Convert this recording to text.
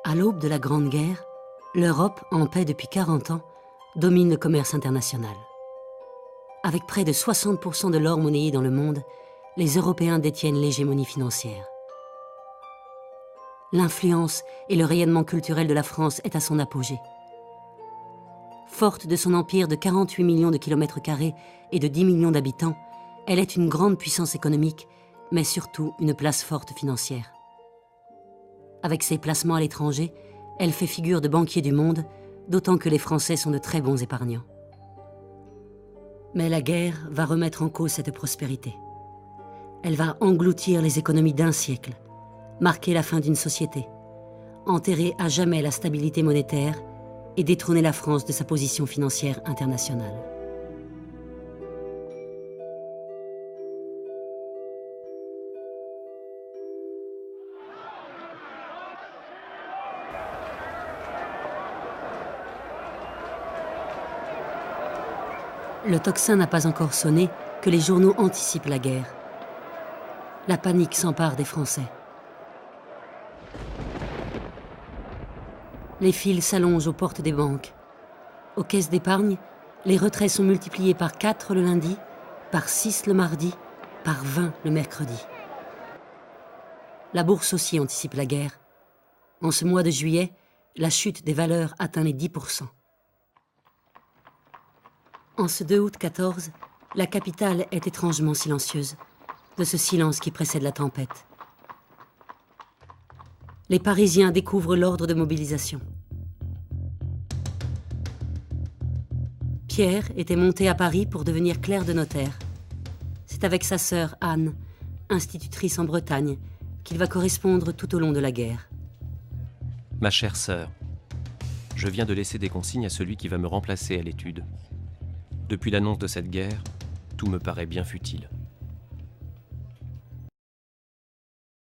À l'aube de la Grande Guerre, l'Europe, en paix depuis 40 ans, domine le commerce international. Avec près de 60% de l'or monnayé dans le monde, les Européens détiennent l'hégémonie financière. L'influence et le rayonnement culturel de la France est à son apogée. Forte de son empire de 48 millions de kilomètres carrés et de 10 millions d'habitants, elle est une grande puissance économique, mais surtout une place forte financière. Avec ses placements à l'étranger, elle fait figure de banquier du monde, d'autant que les Français sont de très bons épargnants. Mais la guerre va remettre en cause cette prospérité. Elle va engloutir les économies d'un siècle, marquer la fin d'une société, enterrer à jamais la stabilité monétaire et détrôner la France de sa position financière internationale. Le tocsin n'a pas encore sonné que les journaux anticipent la guerre. La panique s'empare des Français. Les files s'allongent aux portes des banques. Aux caisses d'épargne, les retraits sont multipliés par 4 le lundi, par 6 le mardi, par 20 le mercredi. La bourse aussi anticipe la guerre. En ce mois de juillet, la chute des valeurs atteint les 10%. En ce 2 août 14, la capitale est étrangement silencieuse, de ce silence qui précède la tempête. Les Parisiens découvrent l'ordre de mobilisation. Pierre était monté à Paris pour devenir clerc de notaire. C'est avec sa sœur Anne, institutrice en Bretagne, qu'il va correspondre tout au long de la guerre. Ma chère sœur, je viens de laisser des consignes à celui qui va me remplacer à l'étude. Depuis l'annonce de cette guerre, tout me paraît bien futile.